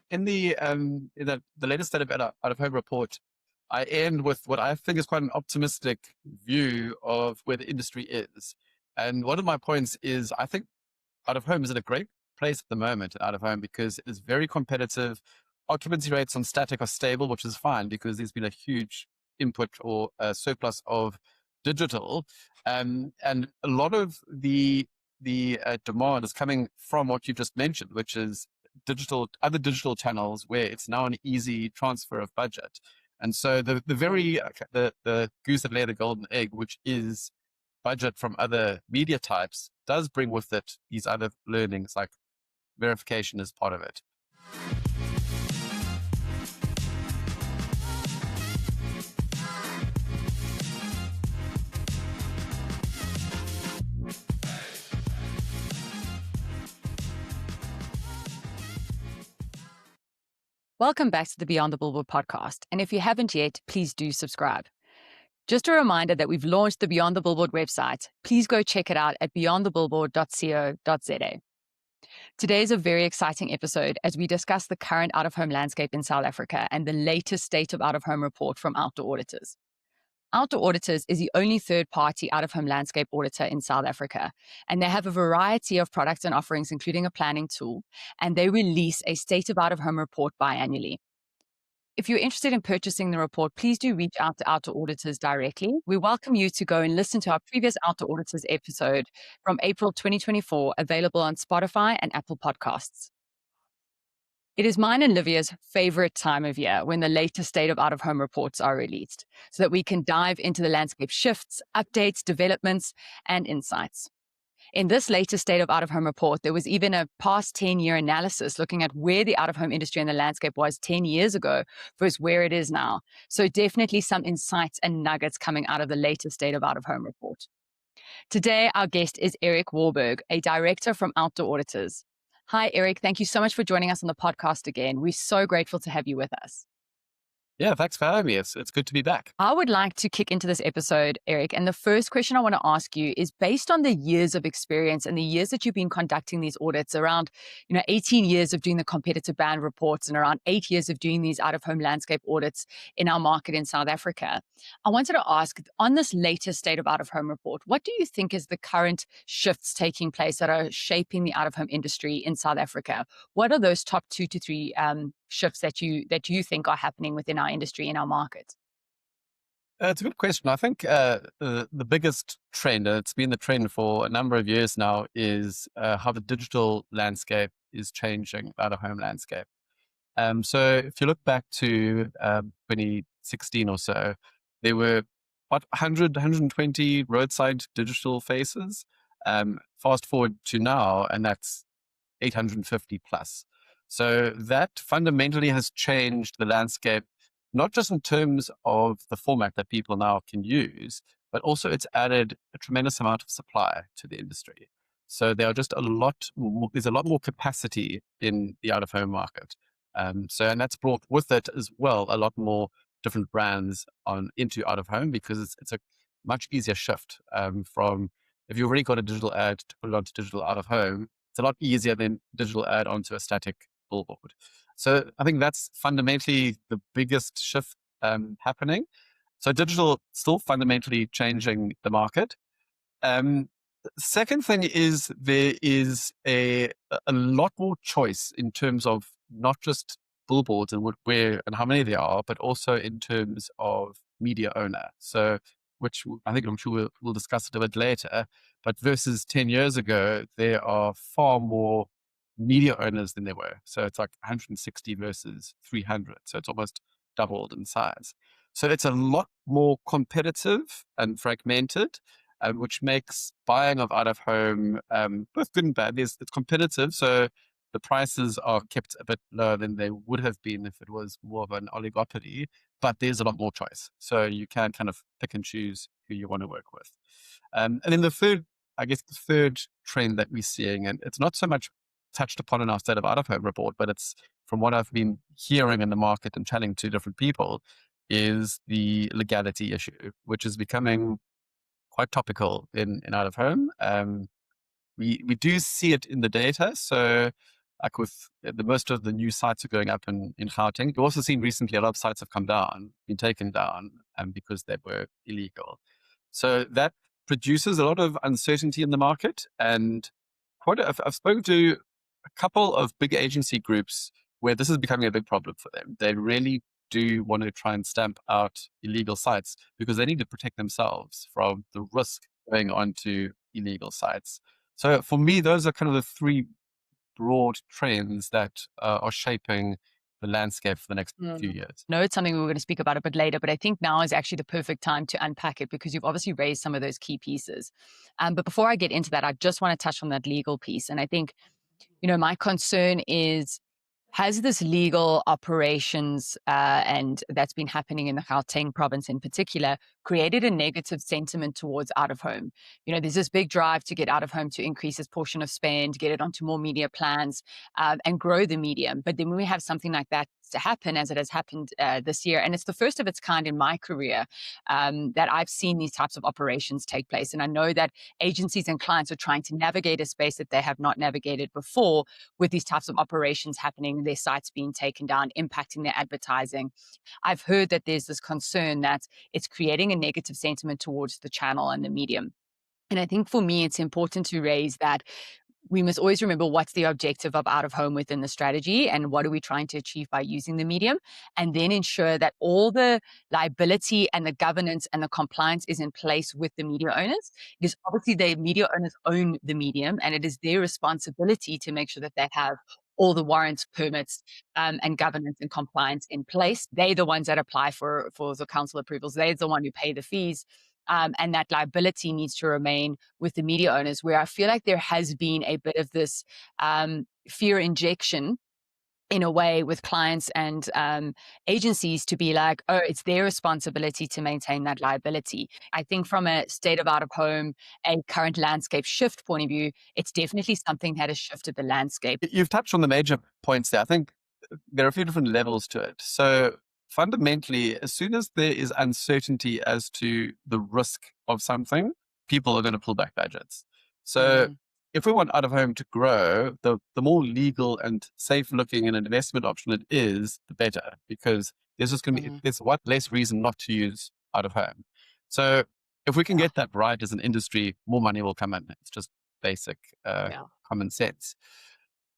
in the latest state of out of home report, I end with what I think is quite an optimistic view of where the industry is. And one of my points is I think out of home is in a great place at the moment out of home because it is very competitive. Occupancy rates on static are stable, which is fine because there's been a huge input or surplus of digital, and a lot of the demand is coming from what you just mentioned, which is other digital channels where it's now an easy transfer of budget. And so the goose that laid the golden egg, which is budget from other media types, does bring with it these other learnings, like verification is part of it. Welcome back to the Beyond the Billboard podcast. And if you haven't yet, please do subscribe. Just a reminder that we've launched the Beyond the Billboard website. Please go check it out at beyondthebillboard.co.za. Today is a very exciting episode as we discuss the current out-of-home landscape in South Africa and the latest state of out-of-home report from Outdoor Auditors. Outdoor Auditors is the only third-party out-of-home landscape auditor in South Africa, and they have a variety of products and offerings, including a planning tool, and they release a state of out-of-home report biannually. If you're interested in purchasing the report, please do reach out to Outdoor Auditors directly. We welcome you to go and listen to our previous Outdoor Auditors episode from April 2024, available on Spotify and Apple Podcasts. It is mine and Livia's favorite time of year when the latest state of out-of-home reports are released so that we can dive into the landscape shifts, updates, developments, and insights. In this latest state of out-of-home report, there was even a past 10-year analysis looking at where the out-of-home industry and the landscape was 10 years ago versus where it is now. So definitely some insights and nuggets coming out of the latest state of out-of-home report. Today, our guest is Erik Warburg, a director from Outdoor Auditors. Hi, Erik. Thank you so much for joining us on the podcast again. We're so grateful to have you with us. Yeah, thanks for having me. It's good to be back. I would like to kick into this episode, Erik. And the first question I want to ask you is based on the years of experience and the years that you've been conducting these audits, around 18 years of doing the competitive band reports and around 8 years of doing these out-of-home landscape audits in our market in South Africa. I wanted to ask, on this latest state of out-of-home report, what do you think is the current shifts taking place that are shaping the out-of-home industry in South Africa? What are those top 2 to 3 shifts that you think are happening within our industry, in our market? It's a good question. I think the biggest trend, it's been the trend for a number of years now, is how the digital landscape is changing the out-of-home landscape. So if you look back to 2016 or so, there were about 100, 120 roadside digital faces. Fast forward to now, and that's 850 plus. So that fundamentally has changed the landscape, not just in terms of the format that people now can use, but also it's added a tremendous amount of supply to the industry. So there are just there's a lot more capacity in the out-of-home market. And that's brought with it as well a lot more different brands into out-of-home, because it's a much easier shift from, if you've already got a digital ad, to put it onto digital out-of-home. It's a lot easier than digital ad onto a static billboard. So I think that's fundamentally the biggest shift happening. So digital still fundamentally changing the market. Second thing is there is a lot more choice in terms of not just billboards and where and how many there are, but also in terms of media owner. So, which I'm sure we'll discuss it a bit later, but versus 10 years ago, there are far more media owners than there were. So it's like 160 versus 300. So it's almost doubled in size. So it's a lot more competitive and fragmented, which makes buying of out-of-home both good and bad. It's competitive, so the prices are kept a bit lower than they would have been if it was more of an oligopoly, but there's a lot more choice. So you can kind of pick and choose who you want to work with. And then the third trend that we're seeing, and it's not so much touched upon in our state of out-of-home report, but it's from what I've been hearing in the market and chatting to different people, is the legality issue, which is becoming quite topical in out-of-home. We do see it in the data. So like with the most of the new sites are going up in Gauteng. We've also seen recently a lot of sites have come down, been taken down, because they were illegal. So that produces a lot of uncertainty in the market. And I've spoken to a couple of big agency groups where this is becoming a big problem for them. They really do want to try and stamp out illegal sites because they need to protect themselves from the risk going onto illegal sites. So for me, those are kind of the three broad trends that are shaping the landscape for the next few years. No, it's something we were going to speak about a bit later, but I think now is actually the perfect time to unpack it because you've obviously raised some of those key pieces. But before I get into that, I just want to touch on that legal piece. And I think, my concern is, has this legal operations and that's been happening in the Gauteng province in particular created a negative sentiment towards out of home? There's this big drive to get out of home to increase its portion of spend, get it onto more media plans, and grow the medium. But then when we have something like that to happen, as it has happened this year, and it's the first of its kind in my career that I've seen these types of operations take place. And I know that agencies and clients are trying to navigate a space that they have not navigated before with these types of operations happening, their sites being taken down, impacting their advertising. I've heard that there's this concern that it's creating a negative sentiment towards the channel and the medium. And I think for me, it's important to raise that we must always remember what's the objective of out of home within the strategy and what are we trying to achieve by using the medium, and then ensure that all the liability and the governance and the compliance is in place with the media owners. Because obviously the media owners own the medium and it is their responsibility to make sure that they have all the warrants, permits, and governance and compliance in place. They're the ones that apply for the council approvals. They're the one who pay the fees. And that liability needs to remain with the media owners, where I feel like there has been a bit of this fear injection in a way with clients and agencies to be like, oh, it's their responsibility to maintain that liability. I think from a state of out of home, a current landscape shift point of view, it's definitely something that has shifted the landscape. You've touched on the major points there. I think there are a few different levels to it. So fundamentally, as soon as there is uncertainty as to the risk of something, people are going to pull back budgets. So if we want out of home to grow, the more legal and safe looking an investment option it is, the better, because there's just going to be, there's what less reason not to use out of home. So if we can get that right as an industry, more money will come in. It's just basic common sense.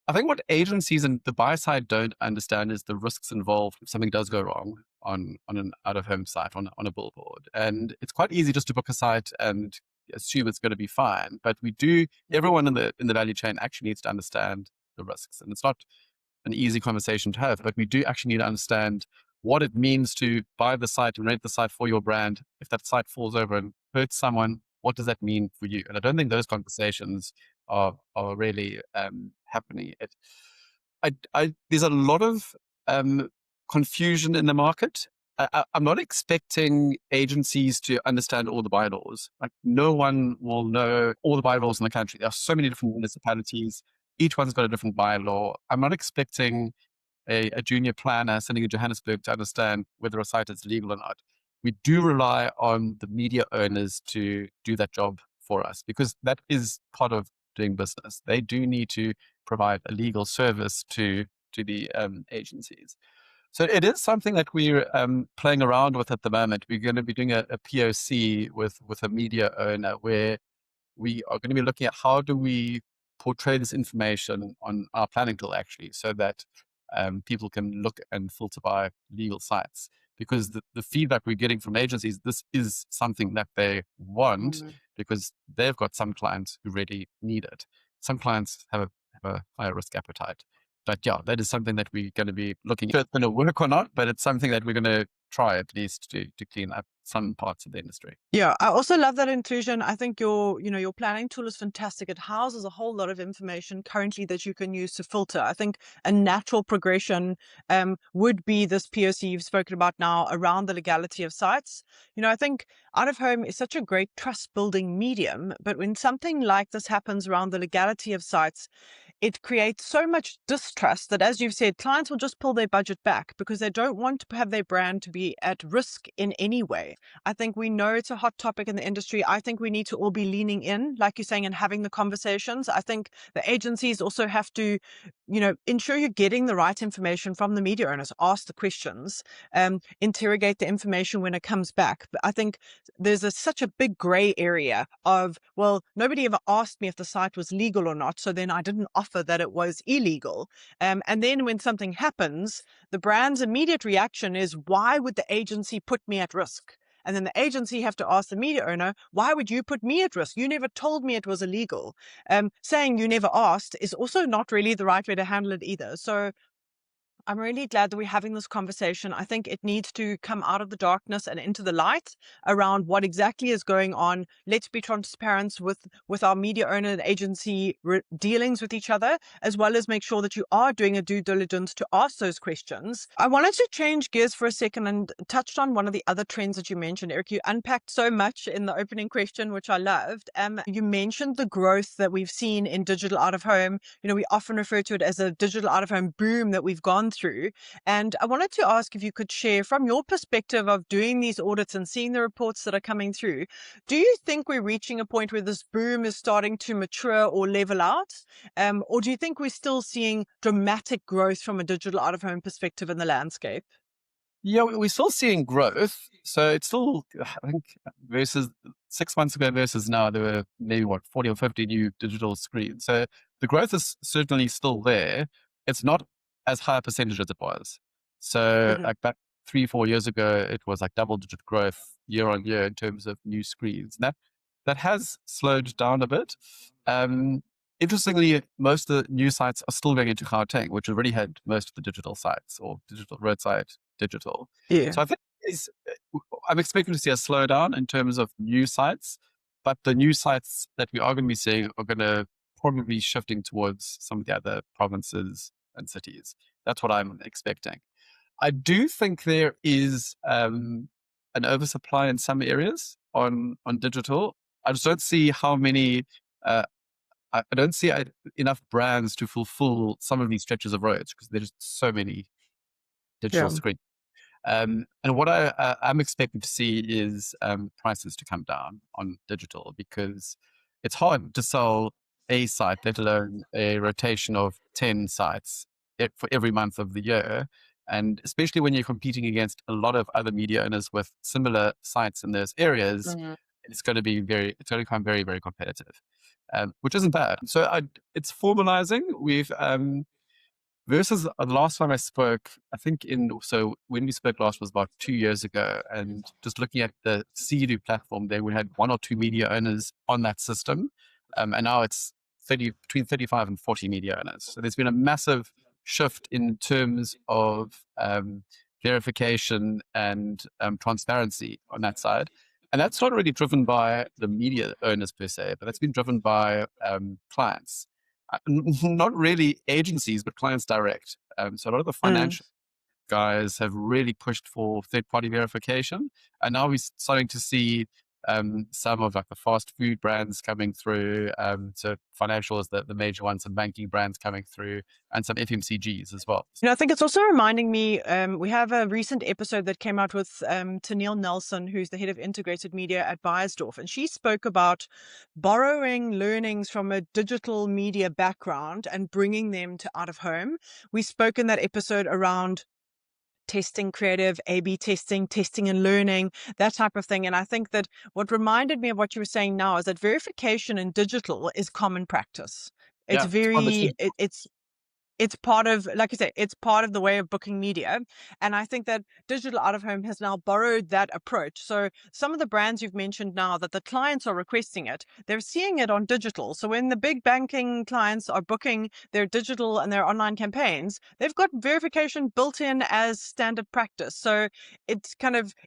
I think what agencies and the buy side don't understand is the risks involved if something does go wrong on an out of home site, on a billboard. And it's quite easy just to book a site and assume it's going to be fine. But everyone in the value chain actually needs to understand the risks. And it's not an easy conversation to have, but we do actually need to understand what it means to buy the site and rent the site for your brand. If that site falls over and hurts someone, what does that mean for you? And I don't think those conversations are really happening. There's a lot of confusion in the market. I'm not expecting agencies to understand all the bylaws. Like, no one will know all the bylaws in the country. There are so many different municipalities. Each one's got a different bylaw. I'm not expecting a junior planner sitting in Johannesburg to understand whether a site is legal or not. We do rely on the media owners to do that job for us, because that is part of doing business. They do need to provide a legal service to the agencies. So it is something that we're playing around with at the moment. We're going to be doing a POC with a media owner where we are going to be looking at how do we portray this information on our planning tool, actually, so that people can look and filter by legal sites. Because the feedback we're getting from agencies, this is something that they want, because they've got some clients who really need it. Some clients have a higher risk appetite. But yeah, that is something that we're going to be looking at. If it's going to work or not, but it's something that we're going to try at least to clean up some parts of the industry. Yeah, I also love that inclusion. I think your planning tool is fantastic. It houses a whole lot of information currently that you can use to filter. I think a natural progression would be this POC you've spoken about now around the legality of sites. I think out of home is such a great trust building medium, but when something like this happens around the legality of sites, it creates so much distrust that, as you've said, clients will just pull their budget back because they don't want to have their brand to be at risk in any way. I think we know it's a hot topic in the industry. I think we need to all be leaning in, like you're saying, and having the conversations. I think the agencies also have to ensure you're getting the right information from the media owners, ask the questions, interrogate the information when it comes back. But I think there's such a big gray area of, well, nobody ever asked me if the site was legal or not, so then I didn't offer that it was illegal. And then when something happens, the brand's immediate reaction is, why would the agency put me at risk? And then the agency have to ask the media owner, why would you put me at risk? You never told me it was illegal. Saying you never asked is also not really the right way to handle it either. So I'm really glad that we're having this conversation. I think it needs to come out of the darkness and into the light around what exactly is going on. Let's be transparent with our media owner and agency dealings with each other, as well as make sure that you are doing a due diligence to ask those questions. I wanted to change gears for a second and touched on one of the other trends that you mentioned, Erik. You unpacked so much in the opening question, which I loved. You mentioned the growth that we've seen in digital out of home. We often refer to it as a digital out of home boom that we've gone through. And I wanted to ask if you could share from your perspective of doing these audits and seeing the reports that are coming through. Do you think we're reaching a point where this boom is starting to mature or level out? Or do you think we're still seeing dramatic growth from a digital out of home perspective in the landscape? Yeah, we're still seeing growth. So it's still, I think, versus 6 months ago versus now, there were maybe 40 or 50 new digital screens. So the growth is certainly still there. It's not as high a percentage as it was. So Mhm. like back 3, 4 years ago, it was like double-digit growth year on year in terms of new screens. And that has slowed down a bit. Um, Interestingly, most of the new sites are still going into Gauteng, which already had most of the digital sites or digital roadside digital. Yeah. So I think I'm expecting to see a slowdown in terms of new sites, but the new sites that we are going to be seeing are going to probably be shifting towards some of the other provinces and cities. That's what I'm expecting. I do think there is an oversupply in some areas on digital. I just don't see how many. I don't see enough brands to fulfill some of these stretches of roads because there's so many digital Yeah. screens. And what I'm expecting to see is prices to come down on digital because it's hard to sell a site, let alone a rotation of 10 sites for every month of the year. And especially when you're competing against a lot of other media owners with similar sites in those areas, Mhm. it's going to become very, very competitive, which isn't bad. So it's formalizing. Versus the last time I spoke, I think so when we spoke last was about 2 years ago, and just looking at the Sea-Doo platform, there we had 1 or 2 media owners on that system, and now it's between 35 and 40 media owners. So there's been a massive shift in terms of verification and transparency on that side. And that's not really driven by the media owners per se, but that's been driven by clients. Not really agencies, but clients direct. So a lot of the Mm. financial guys have really pushed for third-party verification, and now we're starting to see some of like the fast food brands coming through. So financial is the major ones, and banking brands coming through, and some FMCGs as well. I think it's also reminding me, we have a recent episode that came out with Tennille Nelson, who's the head of integrated media at Beiersdorf, and she spoke about borrowing learnings from a digital media background and bringing them to out of home. We spoke in that episode around testing creative, A/B testing, testing and learning, that type of thing. And I think that what reminded me of what you were saying now is that verification in digital is common practice. It's Yeah, it's part of the very, team. it's part of, like I say, it's part of the way of booking media. And I think that digital out of home has now borrowed that approach. So some of the brands you've mentioned now that the clients are requesting it, they're seeing it on digital. So when the big banking clients are booking their digital and their online campaigns, they've got verification built in as standard practice. So it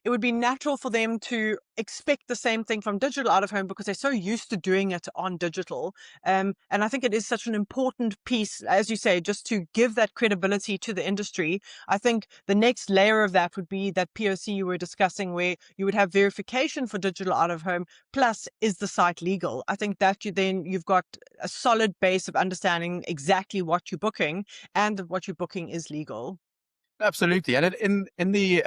would be natural for them to expect the same thing from digital out of home because they're so used to doing it on digital. And I think it is such an important piece, as you say, just to give that credibility to the industry. I think the next layer of that would be that POC you were discussing, where you would have verification for digital out of home, plus is the site legal? I think that you've got a solid base of understanding exactly what you're booking and that what you're booking is legal. Absolutely. And in the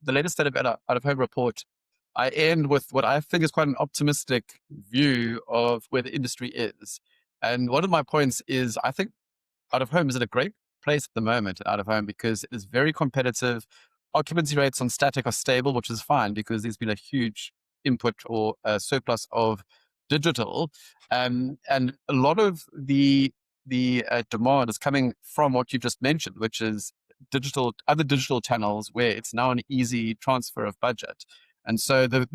latest state of out of home report, I end with what I think is quite an optimistic view of where the industry is. And one of my points is I think out of home is at a great place at the moment, out of home, because it is very competitive. Occupancy rates on static are stable, which is fine because there's been a huge input or surplus of digital. And a lot of the demand is coming from what you've just mentioned, which is other digital channels where it's now an easy transfer of budget. And so the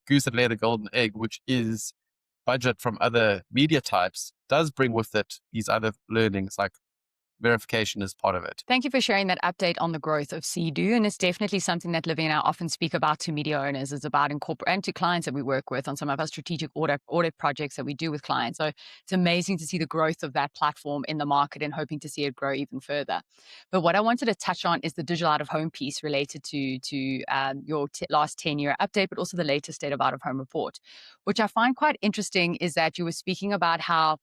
goose that laid the golden egg, which is budget from other media types, does bring with it these other learnings, like verification is part of it. Thank you for sharing that update on the growth of CDU. And it's definitely something that Livy and I often speak about to media owners, is about and to clients that we work with on some of our strategic audit projects that we do with clients. So it's amazing to see the growth of that platform in the market and hoping to see it grow even further. But what I wanted to touch on is the digital out of home piece related to your last 10-year update, but also the latest state of out of home report, which I find quite interesting. Is that you were speaking about how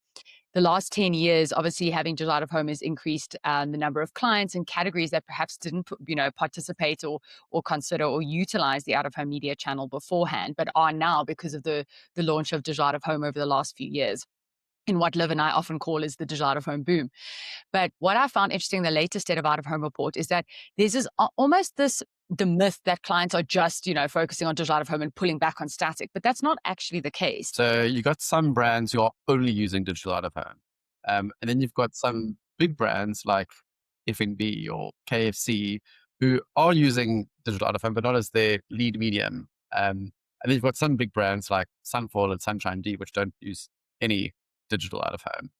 the last 10 years, obviously having digital out of home has increased the number of clients and categories that perhaps didn't, participate or consider or utilize the out of home media channel beforehand, but are now because of the launch of digital out of home over the last few years, in what Liv and I often call is the digital out of home boom. But what I found interesting in the latest state of out of home report is that there's almost the myth that clients are just, focusing on digital out of home and pulling back on static, but that's not actually the case. So you got some brands who are only using digital out of home. And then you've got some big brands like F&B or KFC who are using digital out of home, but not as their lead medium. And then you've got some big brands like Sunfall and Sunshine D, which don't use any digital out of home.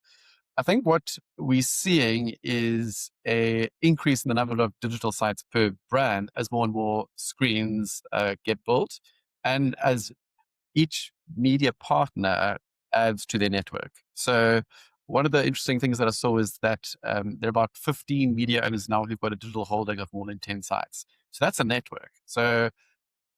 I think what we're seeing is a increase in the number of digital sites per brand as more and more screens get built, and as each media partner adds to their network. So one of the interesting things that I saw is that there are about 15 media owners now who've got a digital holding of more than 10 sites. So that's a network. So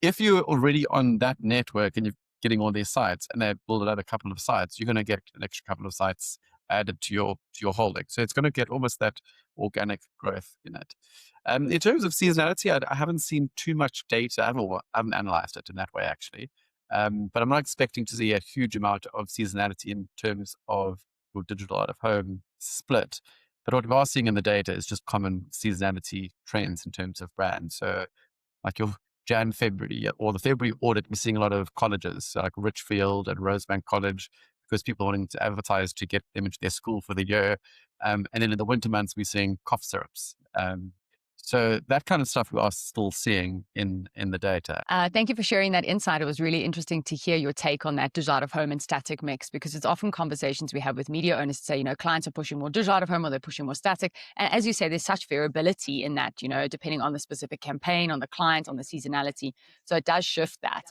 if you're already on that network and you're getting all these sites and they build another couple of sites, you're going to get an extra couple of sites added to your holding. So it's going to get almost that organic growth in it. In terms of seasonality, I haven't seen too much data. I haven't analyzed it in that way, actually. But I'm not expecting to see a huge amount of seasonality in terms of your digital out of home split. But what we are seeing in the data is just common seasonality trends in terms of brands. So like your February, or the February audit, we're seeing a lot of colleges, so like Richfield and Rosebank College, because people are wanting to advertise to get them into their school for the year. And then in the winter months, we're seeing cough syrups. So that kind of stuff we are still seeing in the data. Thank you for sharing that insight. It was really interesting to hear your take on that digital out of home and static mix, because it's often conversations we have with media owners to say, clients are pushing more digital out of home or they're pushing more static. And as you say, there's such variability in that, depending on the specific campaign, on the client, on the seasonality. So it does shift that.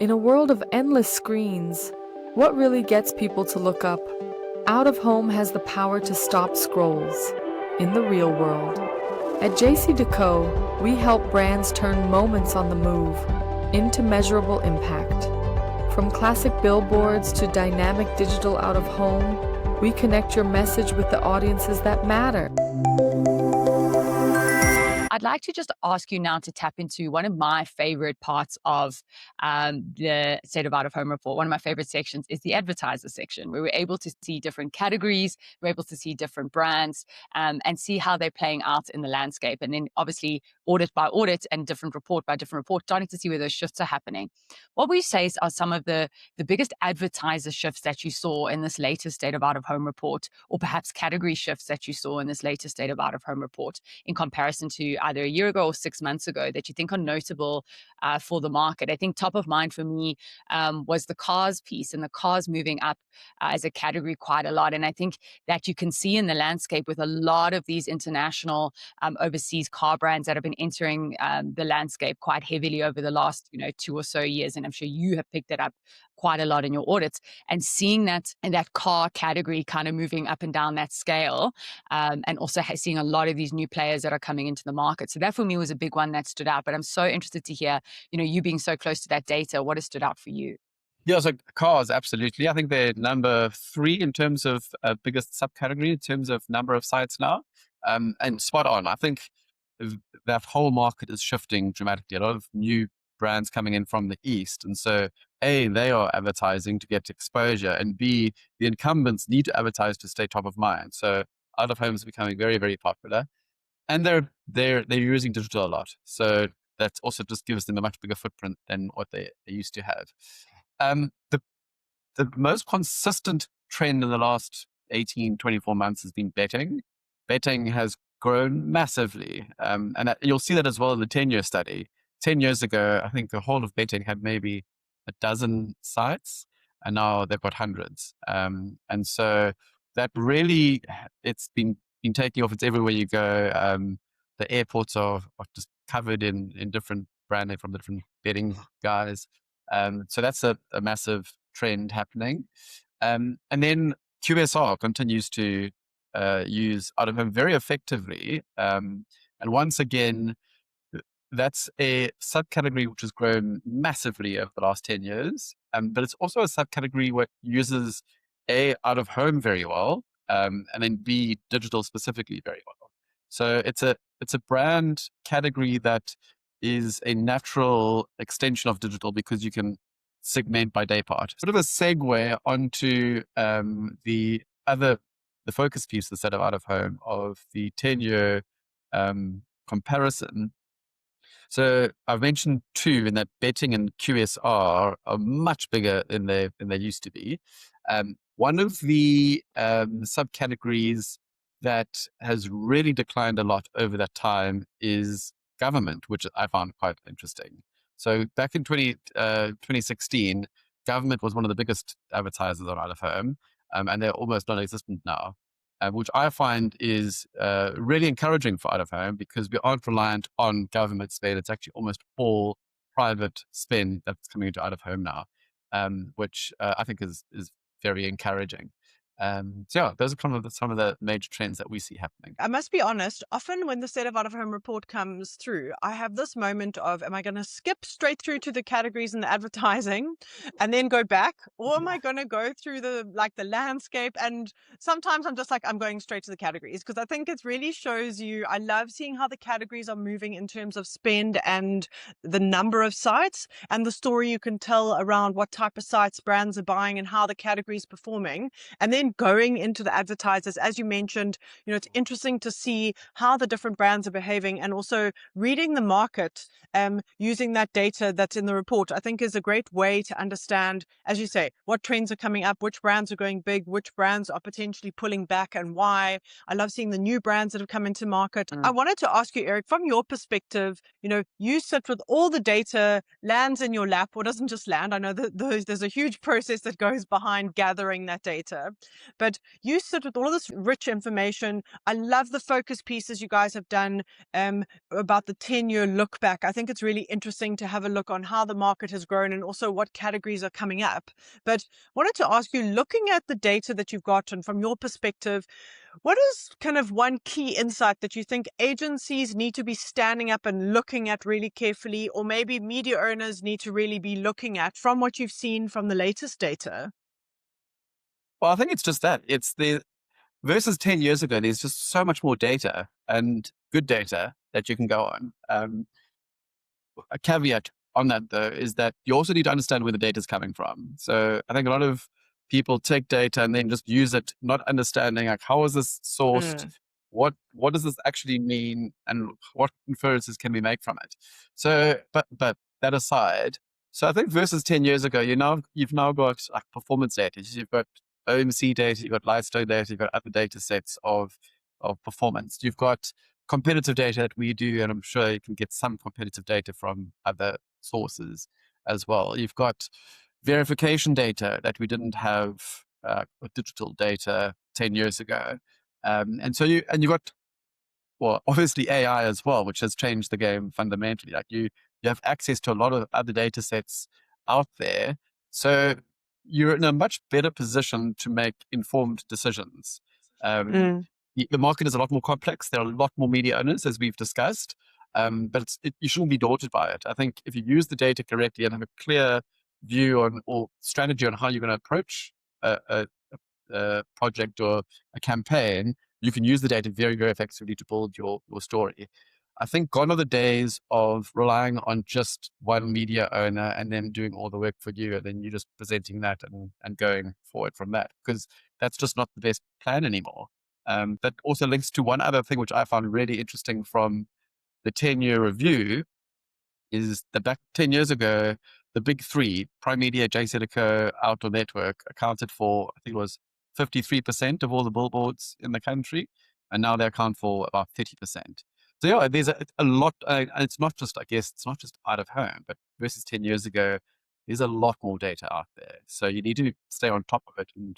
In a world of endless screens, what really gets people to look up? Out of home has the power to stop scrolls in the real world. At JCDecaux, we help brands turn moments on the move into measurable impact. From classic billboards to dynamic digital out of home, we connect your message with the audiences that matter. I'd like to just ask you now to tap into one of my favorite parts of the State of Out of Home report. One of my favorite sections is the advertiser section, where we're able to see different categories, we're able to see different brands, and see how they're playing out in the landscape. And then obviously audit by audit and different report by different report, starting to see where those shifts are happening. What would you say are some of the biggest advertiser shifts that you saw in this latest State of Out of Home report, or perhaps category shifts that you saw in this latest State of Out of Home report in comparison to either a year ago or 6 months ago, that you think are notable for the market? I think top of mind for me was the cars piece, and the cars moving up as a category quite a lot. And I think that you can see in the landscape with a lot of these international overseas car brands that have been entering the landscape quite heavily over the last 2 or so years. And I'm sure you have picked it up quite a lot in your audits, and seeing that in that car category kind of moving up and down that scale, and also seeing a lot of these new players that are coming into the market. So that for me was a big one that stood out. But I'm so interested to hear, you being so close to that data, what has stood out for you? Yeah, so cars, absolutely. I think they're number 3 in terms of biggest subcategory in terms of number of sites now. And spot on. I think that whole market is shifting dramatically. A lot of new brands coming in from the East. And so A, they are advertising to get exposure, and B, the incumbents need to advertise to stay top of mind. So out of home is becoming very, very popular, and they're using digital a lot. So that also just gives them a much bigger footprint than what they used to have. The most consistent trend in the last 18, 24 months has been betting. Betting has grown massively. And you'll see that as well in the 10-year study. 10 years ago, I think the whole of betting had maybe a dozen sites, and now they've got hundreds. And so that really, it's been taking off. It's everywhere you go. The airports are just covered in different branding from the different betting guys. So that's a massive trend happening. And then QSR continues to use out of home very effectively. And once again, that's a subcategory which has grown massively over the last 10 years. But it's also a subcategory what uses A, out of home very well, and then B, digital specifically very well. So it's a brand category that is a natural extension of digital because you can segment by day part. Sort of a segue onto the focus piece instead of out of home of the 10-year comparison. So I've mentioned two in that betting and QSR are much bigger than they used to be. One of the subcategories that has really declined a lot over that time is government, which I found quite interesting. So back in 2016, government was one of the biggest advertisers on out of home, and they're almost non-existent now. Which I find is really encouraging for out of home because we aren't reliant on government spend. It's actually almost all private spend that's coming into out of home now, which I think is very encouraging. So yeah, those are some of the major trends that we see happening. I must be honest, often when the State of Out of Home report comes through, I have this moment of, am I going to skip straight through to the categories and the advertising and then go back? Or am I going to go through the landscape? And sometimes I'm just like, I'm going straight to the categories because I think it really shows you, I love seeing how the categories are moving in terms of spend and the number of sites and the story you can tell around what type of sites brands are buying and how the category is performing. And then going into the advertisers, as you mentioned, it's interesting to see how the different brands are behaving and also reading the market, using that data that's in the report, I think is a great way to understand, as you say, what trends are coming up, which brands are going big, which brands are potentially pulling back and why. I love seeing the new brands that have come into market. I wanted to ask you, Erik, from your perspective, you sit with all the data, lands in your lap, or doesn't just land. I know that there's a huge process that goes behind gathering that data, but you sit with all of this rich information. I love the focus pieces you guys have done about the 10-year look back. I think it's really interesting to have a look on how the market has grown and also what categories are coming up. But wanted to ask you, looking at the data that you've gotten from your perspective, what is kind of one key insight that you think agencies need to be standing up and looking at really carefully, or maybe media owners need to really be looking at from what you've seen from the latest data? Well, I think it's just that. It's the versus 10 years ago, there's just so much more data and good data that you can go on. A caveat on that, though, is that you also need to understand where the data is coming from. So I think a lot of people take data and then just use it, not understanding like how is this sourced, what does this actually mean, and what inferences can we make from it. So, but that aside, so I think versus 10 years ago, you've now got like performance data. You've got OMC data, you've got Lightstone data, you've got other data sets of performance. You've got competitive data that we do, and I'm sure you can get some competitive data from other sources as well. You've got verification data that we didn't have with digital data 10 years ago. And so you've got, well, obviously AI as well, which has changed the game fundamentally. Like you have access to a lot of other data sets out there. So you're in a much better position to make informed decisions. The market is a lot more complex. There are a lot more media owners, as we've discussed, but you shouldn't be daunted by it. I think if you use the data correctly and have a clear view on or strategy on how you're going to approach a project or a campaign, you can use the data very, very effectively to build your story. I think gone are the days of relying on just one media owner and them doing all the work for you, and then you just presenting that and going forward from that, because that's just not the best plan anymore. That also links to one other thing which I found really interesting from the 10-year review, is that back 10 years ago, the big three, Prime Media, JCDecaux, Outdoor Network, accounted for, I think it was 53% of all the billboards in the country. And now they account for about 30%. So yeah, there's a lot, and it's not just, I guess, it's not just out of home, but versus 10 years ago, there's a lot more data out there. So you need to stay on top of it and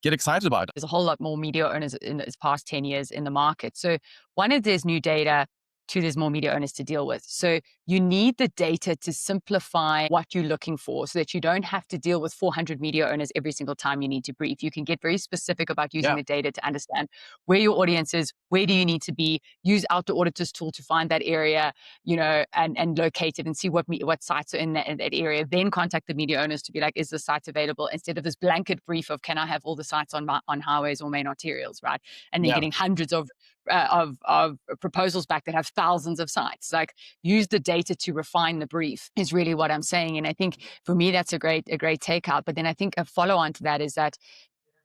get excited about it. There's a whole lot more media owners in the past 10 years in the market. So one, is there's new data, two, there's more media owners to deal with. So you need the data to simplify what you're looking for so that you don't have to deal with 400 media owners every single time you need to brief. You can get very specific about using the data to understand where your audience is, where do you need to be, use Outdoor Auditors tool to find that area, and locate it and see what sites are in that area. Then contact the media owners to be like, is the site available? Instead of this blanket brief of, can I have all the sites on highways or main arterials, right? And then getting hundreds of proposals back that have thousands of sites. Like, use the data to refine the brief is really what I'm saying. And I think for me, that's a great takeout. But then I think a follow on to that is that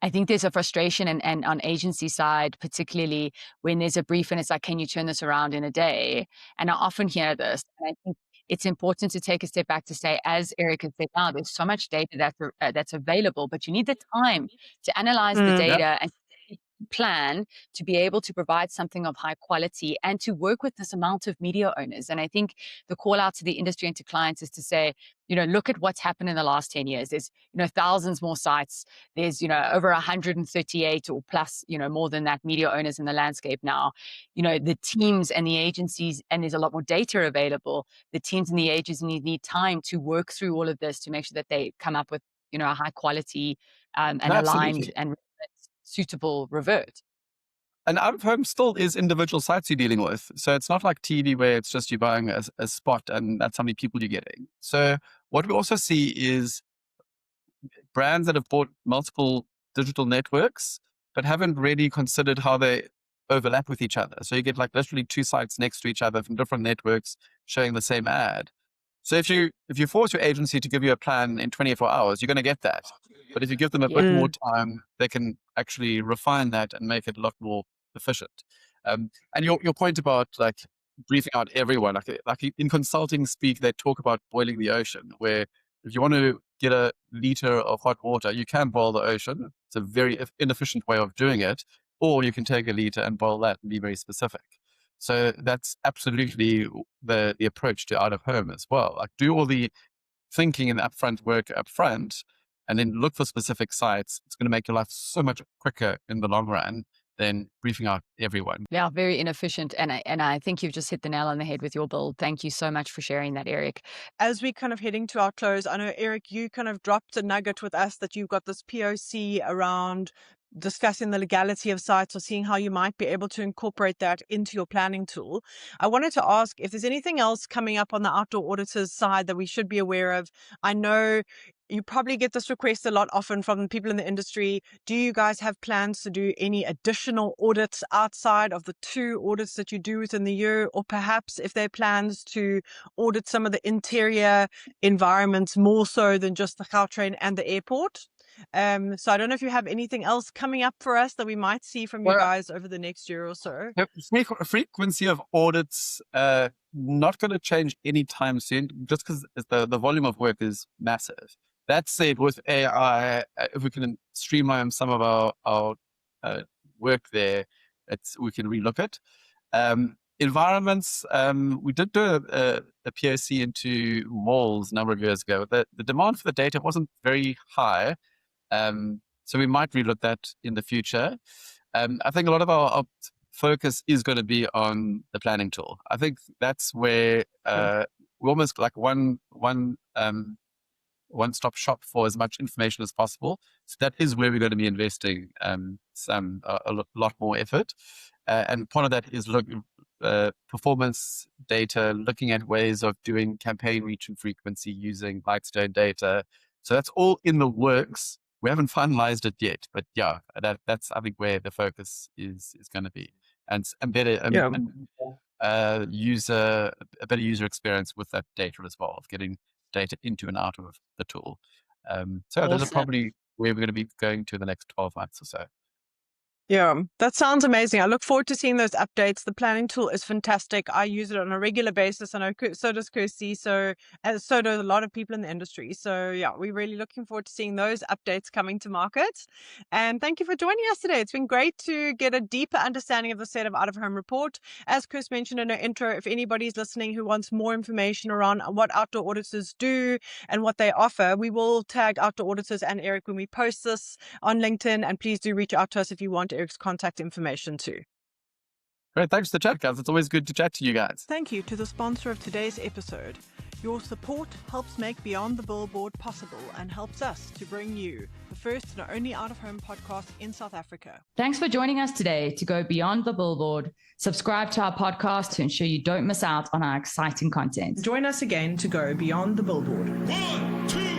I think there's a frustration and on agency side, particularly when there's a brief and it's like, can you turn this around in a day? And I often hear this. And I think it's important to take a step back to say, as Erik has said now, there's so much data that's available, but you need the time to analyze the data and plan to be able to provide something of high quality and to work with this amount of media owners. And I think the call out to the industry and to clients is to say, look at what's happened in the last 10 years. There's, thousands more sites. There's, over 138 or plus, more than that media owners in the landscape now. The teams and the agencies, and there's a lot more data available. The teams and the agencies need time to work through all of this to make sure that they come up with, a high quality and aligned and suitable revert. And out of home still is individual sites you're dealing with. So it's not like TV where it's just you buying a spot and that's how many people you're getting. So what we also see is brands that have bought multiple digital networks, but haven't really considered how they overlap with each other. So you get like literally two sites next to each other from different networks showing the same ad. So if you force your agency to give you a plan in 24 hours, you're going to get that. But if you give them a bit more time, they can actually refine that and make it a lot more efficient. And your point about like briefing out everyone, like in consulting speak, they talk about boiling the ocean, where if you want to get a liter of hot water, you can boil the ocean. It's a very inefficient way of doing it. Or you can take a liter and boil that and be very specific. So that's absolutely the approach to out of home as well. Like, do all the thinking and upfront work upfront, and then look for specific sites. It's going to make your life so much quicker in the long run than briefing out everyone. Yeah, very inefficient. And I think you've just hit the nail on the head with your build. Thank you so much for sharing that, Erik. As we kind of heading to our close, I know, Erik, you kind of dropped a nugget with us that you've got this POC around discussing the legality of sites or seeing how you might be able to incorporate that into your planning tool. I wanted to ask if there's anything else coming up on the Outdoor Auditors side that we should be aware of. I know you probably get this request a lot often from people in the industry. Do you guys have plans to do any additional audits outside of the 2 audits that you do within the year? Or perhaps if there are plans to audit some of the interior environments more so than just the Gautrain and the airport? So I don't know if you have anything else coming up for us that we might see from you guys over the next year or so. Frequency of audits, not going to change anytime soon, just because the volume of work is massive. That said, with AI, if we can streamline some of our work there, we can relook it. Environments, we did do a POC into malls a number of years ago. The demand for the data wasn't very high. So we might relook that in the future. I think a lot of our focus is going to be on the planning tool. I think that's where we're almost like one-stop shop for as much information as possible. So that is where we're going to be investing a lot more effort. And part of that is performance data, looking at ways of doing campaign reach and frequency using Lightstone data. So that's all in the works. We haven't finalized it yet, but yeah, that's I think where the focus is going to be, and better a better user experience with that data as well, of getting data into and out of the tool. So those are Awesome. probably where we're going to be going to in the next 12 months or so. Yeah, that sounds amazing. I look forward to seeing those updates. The planning tool is fantastic. I use it on a regular basis, and so does Kirsty. So do a lot of people in the industry. So yeah, we're really looking forward to seeing those updates coming to market. And thank you for joining us today. It's been great to get a deeper understanding of the State of Out of Home report. As Chris mentioned in her intro, if anybody's listening who wants more information around what Outdoor Auditors do and what they offer, we will tag Outdoor Auditors and Erik when we post this on LinkedIn. And please do reach out to us if you want Erik's contact information too. Great. Thanks for the chat, guys. It's always good to chat to you guys. Thank you to the sponsor of today's episode. Your support helps make Beyond the Billboard possible and helps us to bring you the first and only out-of-home podcast in South Africa. Thanks for joining us today to go beyond the billboard. Subscribe to our podcast to ensure you don't miss out on our exciting content. Join us again to go beyond the billboard. 1, 2